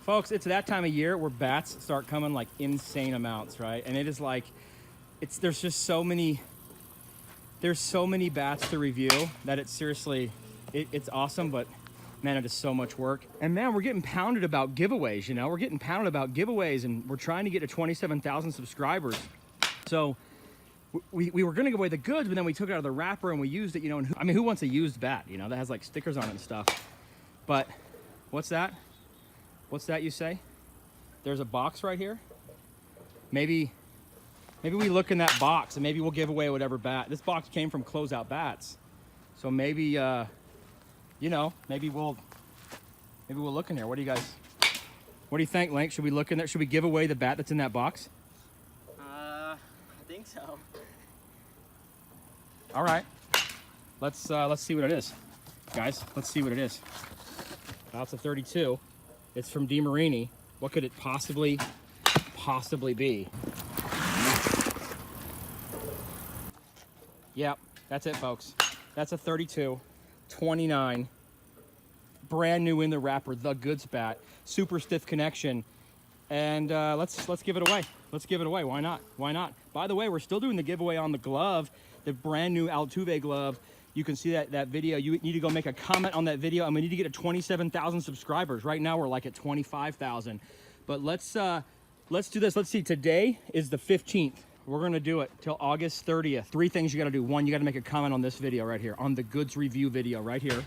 Folks, it's that time of year where bats start coming like insane amounts, right? And it is like, there's just so many bats to review that it's seriously, it's awesome, but man, it is so much work. And man, we're getting pounded about giveaways, you know? We're getting pounded about giveaways, and we're trying to get to 27,000 subscribers. So we were gonna give away the goods, but then we took it out of the wrapper and we used it, you know, and I mean, who wants a used bat, you know, that has like stickers on it and stuff. But what's that? What's that you say? There's a box right here. Maybe we look in that box and maybe we'll give away whatever bat. This box came from Closeout Bats. So maybe, you know, maybe we'll look in there. What do you think, Link? Should we look in there? Should we give away the bat that's in that box? I think so. All right. Let's see what it is. Guys, let's see what it is. That's a 32. It's from DeMarini. What could it possibly be? Yep, that's it, folks. That's a 32, 29, brand new in the wrapper, the goods bat, super stiff connection, and let's give it away. Let's give it away. Why not? Why not? By the way, we're still doing the giveaway on the glove, the brand new Altuve glove. You can see that video. You need to go make a comment on that video, and we need to get to 27,000 subscribers. Right now, we're like at 25,000. But let's do this. Let's see. Today is the 15th. We're gonna do it till August 30th. 3 things you gotta do. 1, you gotta make a comment on this video right here, on the goods review video right here.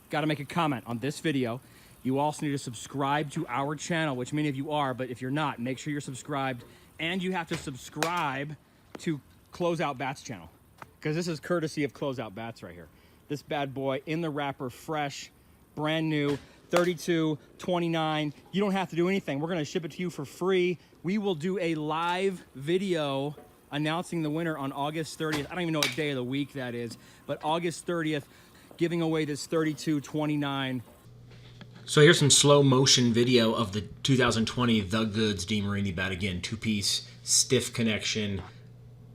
Gotta make a comment on this video. You also need to subscribe to our channel, which many of you are, but if you're not, make sure you're subscribed. And you have to subscribe to Closeout Bats channel, because this is courtesy of Closeout Bats right here. This bad boy in the wrapper, fresh, brand new, 32, 29. You don't have to do anything. We're gonna ship it to you for free. We will do a live video announcing the winner on August 30th. I don't even know what day of the week that is, but August 30th, giving away this 32, 29. So here's some slow motion video of the 2020 The Goods DeMarini bat. Again, 2-piece, stiff connection,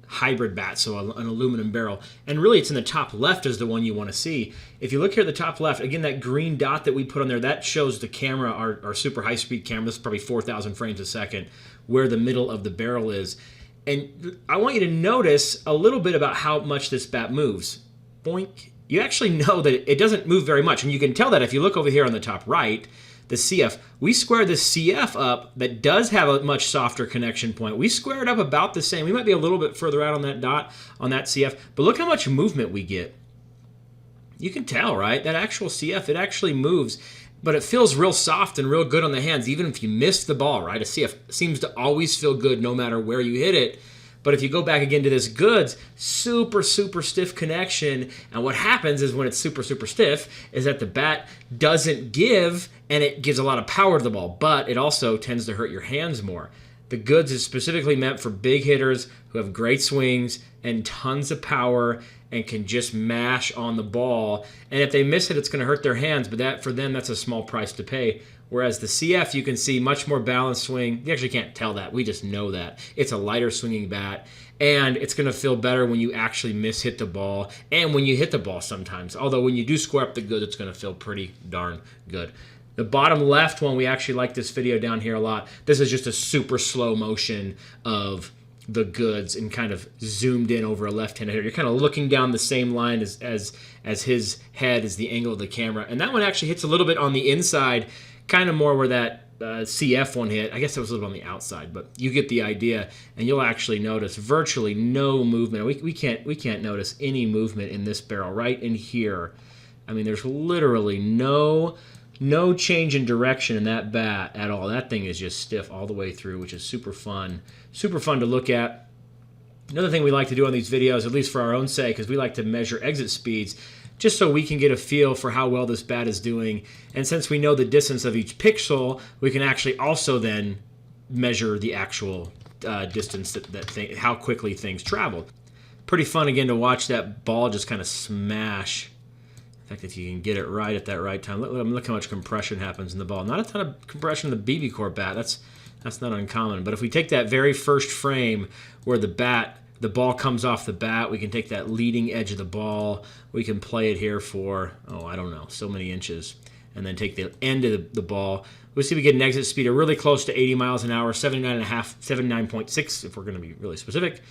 hybrid bat, so an aluminum barrel. And really it's in the top left is the one you want to see. If you look here at the top left, again, that green dot that we put on there, that shows the camera, our super high-speed camera. This is probably 4,000 frames a second, where the middle of the barrel is. And I want you to notice a little bit about how much this bat moves. Boink. You actually know that it doesn't move very much, and you can tell that if you look over here on the top right, the CF. We square the CF up that does have a much softer connection point. We square it up about the same. We might be a little bit further out on that dot, on that CF, but look how much movement we get. You can tell, right? That actual CF, it actually moves, but it feels real soft and real good on the hands, even if you miss the ball, right? A CF seems to always feel good no matter where you hit it. But if you go back again to this goods, super, super stiff connection. And what happens is when it's super, super stiff is that the bat doesn't give, and it gives a lot of power to the ball, but it also tends to hurt your hands more. The goods is specifically meant for big hitters who have great swings and tons of power and can just mash on the ball. And if they miss it, it's going to hurt their hands, but that for them, that's a small price to pay. Whereas the CF, you can see much more balanced swing. You actually can't tell that. We just know that. It's a lighter swinging bat, and it's going to feel better when you actually hit the ball and when you hit the ball sometimes. Although when you do square up the goods, it's going to feel pretty darn good. The bottom left one, we actually like this video down here a lot. This is just a super slow motion of the goods and kind of zoomed in over a left-handed hitter. You're kind of looking down the same line as his head is the angle of the camera. And that one actually hits a little bit on the inside, kind of more where that CF one hit. I guess it was a little on the outside, but you get the idea, and you'll actually notice virtually no movement. We can't notice any movement in this barrel right in here. I mean, there's literally no change in direction in that bat at all. That thing is just stiff all the way through, which is super fun to look at. Another thing we like to do on these videos, at least for our own sake, is we like to measure exit speeds, just so we can get a feel for how well this bat is doing. And since we know the distance of each pixel, we can actually also then measure the actual distance, how quickly things traveled. Pretty fun, again, to watch that ball just kind of smash. In fact, if you can get it right at that right time, look how much compression happens in the ball. Not a ton of compression in the BB Corp bat. That's not uncommon. But if we take that very first frame where the ball comes off the bat, we can take that leading edge of the ball. We can play it here for, I don't know, so many inches. and then take the end of the ball. We see we get an exit speed of really close to 80 miles an hour, 79.5, 79.6 if we're going to be really specific.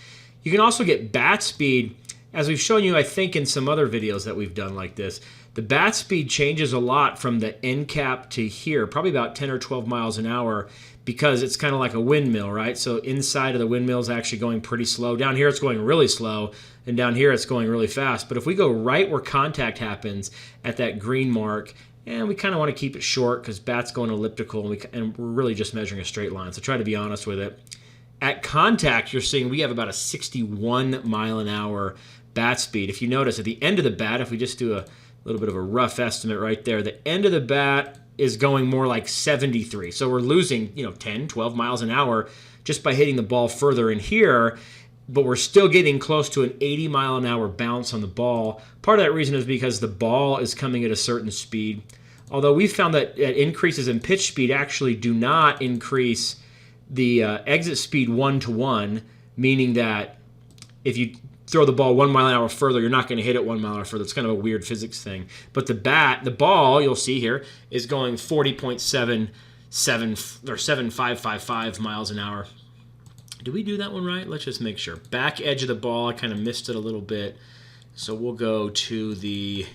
You can also get bat speed, as we've shown you, I think, in some other videos that we've done like this. The bat speed changes a lot from the end cap to here, probably about 10 or 12 miles an hour, because it's kind of like a windmill, right? So inside of the windmill is actually going pretty slow. Down here it's going really slow, and down here it's going really fast. But if we go right where contact happens at that green mark, and we kind of want to keep it short because bat's going elliptical, and we're really just measuring a straight line. So try to be honest with it. At contact, you're seeing we have about a 61 mile an hour bat speed. If you notice at the end of the bat, if we just do a little bit of a rough estimate right there, the end of the bat is going more like 73. So we're losing, 10, 12 miles an hour just by hitting the ball further in here, but we're still getting close to an 80 mile an hour bounce on the ball. Part of that reason is because the ball is coming at a certain speed. Although we found that increases in pitch speed actually do not increase the exit speed 1-to-1, meaning that if you throw the ball 1 mile an hour further, you're not going to hit it 1 mile an hour further. It's kind of a weird physics thing. But the ball, you'll see here, is going 40.77 or 7555 miles an hour. Did we do that one right? Let's just make sure. Back edge of the ball, I kind of missed it a little bit. So we'll go to the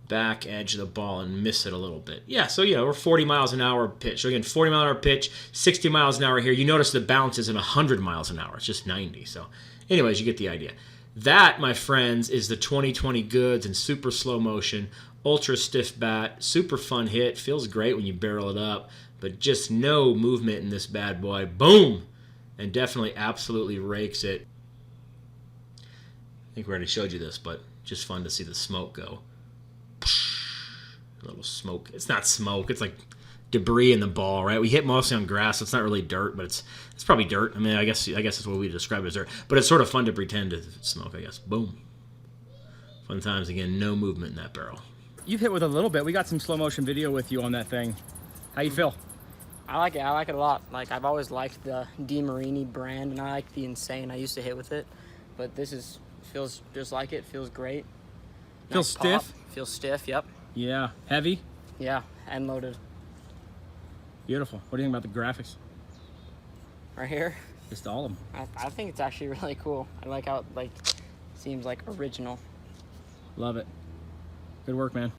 back edge of the ball and miss it a little bit. Yeah, so we're 40 miles an hour pitch. So again, 40 mile an hour pitch, 60 miles an hour here. You notice the bounce isn't 100 miles an hour. It's just 90. So anyways, you get the idea. That, my friends, is the 2020 Goods in super slow motion, ultra stiff bat, super fun hit. Feels great when you barrel it up, but just no movement in this bad boy. Boom! And definitely absolutely rakes it. I think we already showed you this, but just fun to see the smoke go. A little smoke. It's not smoke. It's like debris in the ball, right? We hit mostly on grass. So it's not really dirt, but it's probably dirt. I mean, I guess that's what we describe it as dirt. But it's sort of fun to pretend it's smoke, I guess. Boom. Fun times again. No movement in that barrel. You've hit with a little bit. We got some slow motion video with you on that thing. How you feel? I like it. I like it a lot. Like, I've always liked the DeMarini brand, and I like the Insane. I used to hit with it, but this feels just like it. Feels great. Feels Nice stiff? pop. Feels stiff. Yep. Yeah. Heavy? Yeah. And loaded. Beautiful. What do you think about the graphics? Right here. Just all of them. I think it's actually really cool. I like how it seems like original. Love it. Good work, man.